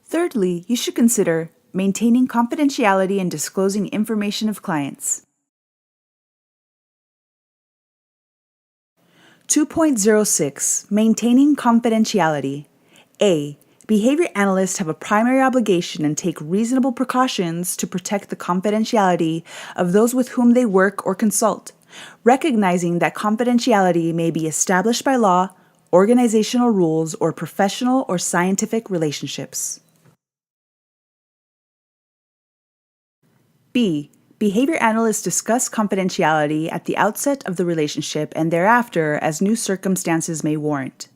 Thirdly, you should consider maintaining confidentiality and disclosing information of clients. 2.06 Maintaining confidentiality. A. Behavior analysts have a primary obligation and take reasonable precautions to protect the confidentiality of those with whom they work or consult, recognizing that confidentiality may be established by law, organizational rules, or professional or scientific relationships. B. Behavior analysts discuss confidentiality at the outset of the relationship and thereafter as new circumstances may warrant.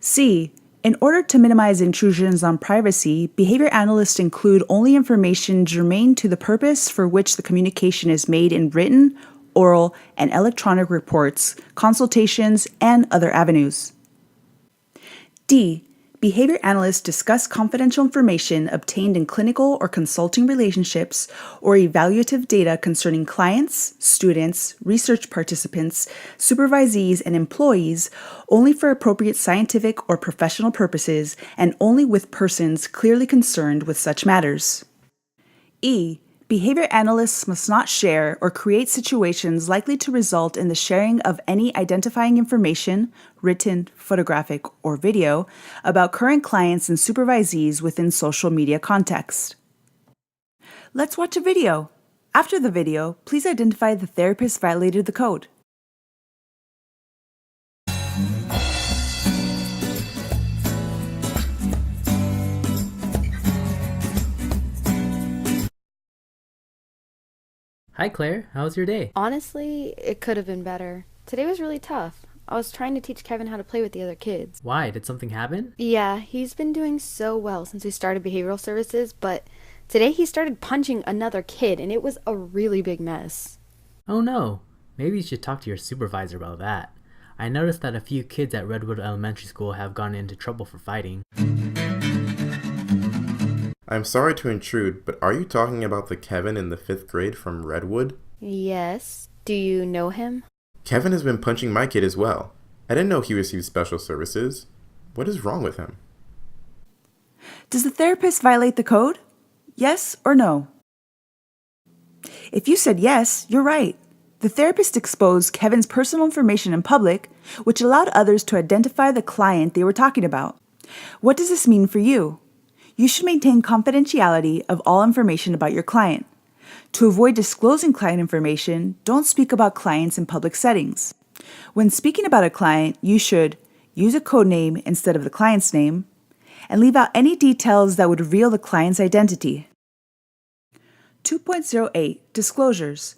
C. In order to minimize intrusions on privacy, behavior analysts include only information germane to the purpose for which the communication is made in written, oral, and electronic reports, consultations, and other avenues. D. Behavior analysts discuss confidential information obtained in clinical or consulting relationships or evaluative data concerning clients, students, research participants, supervisees, and employees only for appropriate scientific or professional purposes and only with persons clearly concerned with such matters. E. Behavior analysts must not share or create situations likely to result in the sharing of any identifying information, written, photographic, or video, about current clients and supervisees within social media context. Let's watch a video. After the video, please identify the therapist violated the code. Hi Claire, how was your day? Honestly, it could have been better. Today was really tough. I was trying to teach Kevin how to play with the other kids. Why? Did something happen? Yeah, he's been doing so well since we started behavioral services, but today he started punching another kid and it was a really big mess. Oh no, maybe you should talk to your supervisor about that. I noticed that a few kids at Redwood Elementary School have gone into trouble for fighting. I'm sorry to intrude, but are you talking about the Kevin in the 5th grade from Redwood? Yes. Do you know him? Kevin has been punching my kid as well. I didn't know he received special services. What is wrong with him? Does the therapist violate the code? Yes or no? If you said yes, you're right. The therapist exposed Kevin's personal information in public, which allowed others to identify the client they were talking about. What does this mean for you? You should maintain confidentiality of all information about your client. To avoid disclosing client information, don't speak about clients in public settings. When speaking about a client, you should use a code name instead of the client's name, and leave out any details that would reveal the client's identity. 2.08 Disclosures.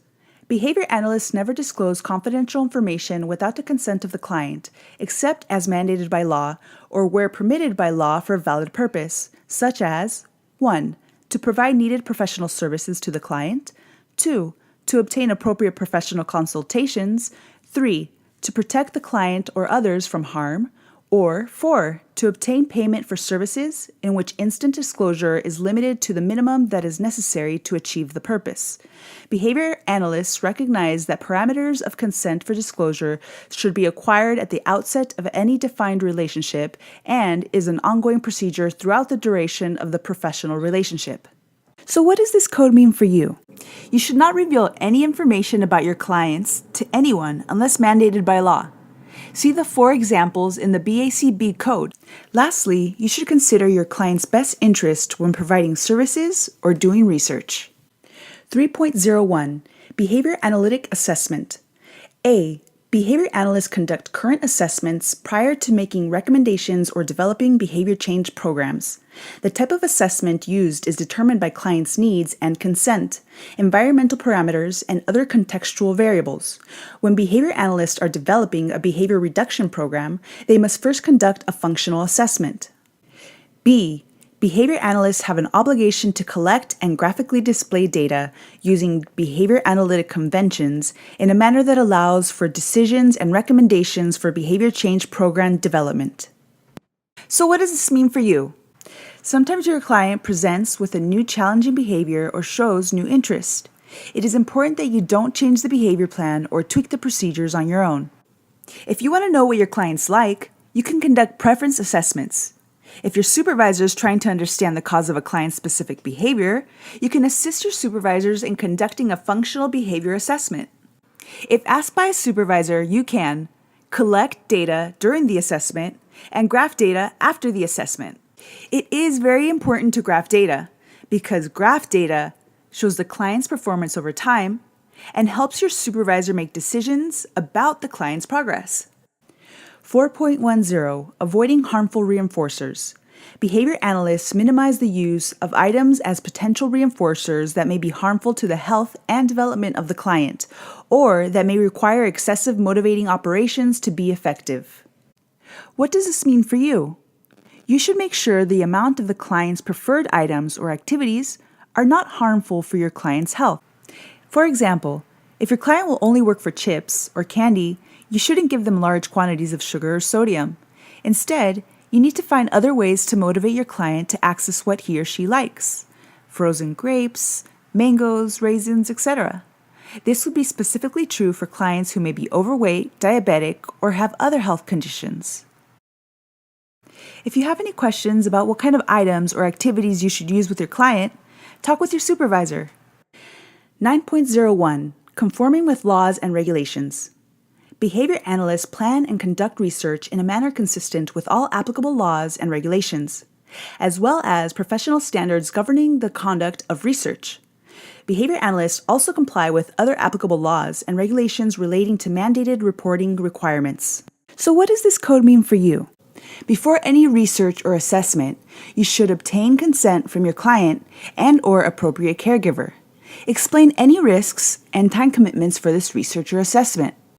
Behavior analysts never disclose confidential information without the consent of the client, except as mandated by law or where permitted by law for a valid purpose, such as 1. To provide needed professional services to the client, 2. To obtain appropriate professional consultations, 3. To protect the client or others from harm, or 4. To obtain payment for services, in which instant disclosure is limited to the minimum that is necessary to achieve the purpose. Behavior analysts recognize that parameters of consent for disclosure should be acquired at the outset of any defined relationship and is an ongoing procedure throughout the duration of the professional relationship. So what does this code mean for you? You should not reveal any information about your clients to anyone unless mandated by law. See the 4 examples in the BACB code. Lastly, you should consider your client's best interest when providing services or doing research. 3.01 Behavior Analytic Assessment. A. Behavior analysts conduct current assessments prior to making recommendations or developing behavior change programs. The type of assessment used is determined by clients' needs and consent, environmental parameters, and other contextual variables. When behavior analysts are developing a behavior reduction program, they must first conduct a functional assessment. B. Behavior analysts have an obligation to collect and graphically display data using behavior analytic conventions in a manner that allows for decisions and recommendations for behavior change program development. So what does this mean for you? Sometimes your client presents with a new challenging behavior or shows new interest. It is important that you don't change the behavior plan or tweak the procedures on your own. If you want to know what your clients like, you can conduct preference assessments. If your supervisor is trying to understand the cause of a client's specific behavior, you can assist your supervisors in conducting a functional behavior assessment. If asked by a supervisor, you can collect data during the assessment and graph data after the assessment. It is very important to graph data because graph data shows the client's performance over time and helps your supervisor make decisions about the client's progress. 4.10 Avoiding harmful reinforcers. Behavior analysts minimize the use of items as potential reinforcers that may be harmful to the health and development of the client, or that may require excessive motivating operations to be effective. What does this mean for you? You should make sure the amount of the client's preferred items or activities are not harmful for your client's health. For example, if your client will only work for chips or candy, you shouldn't give them large quantities of sugar or sodium. Instead, you need to find other ways to motivate your client to access what he or she likes. Frozen grapes, mangoes, raisins, etc. This would be specifically true for clients who may be overweight, diabetic, or have other health conditions. If you have any questions about what kind of items or activities you should use with your client, talk with your supervisor. 9.01 Conforming with laws and regulations. Behavior analysts plan and conduct research in a manner consistent with all applicable laws and regulations, as well as professional standards governing the conduct of research. Behavior analysts also comply with other applicable laws and regulations relating to mandated reporting requirements. So what does this code mean for you? Before any research or assessment, you should obtain consent from your client and/or appropriate caregiver. Explain any risks and time commitments for this research or assessment.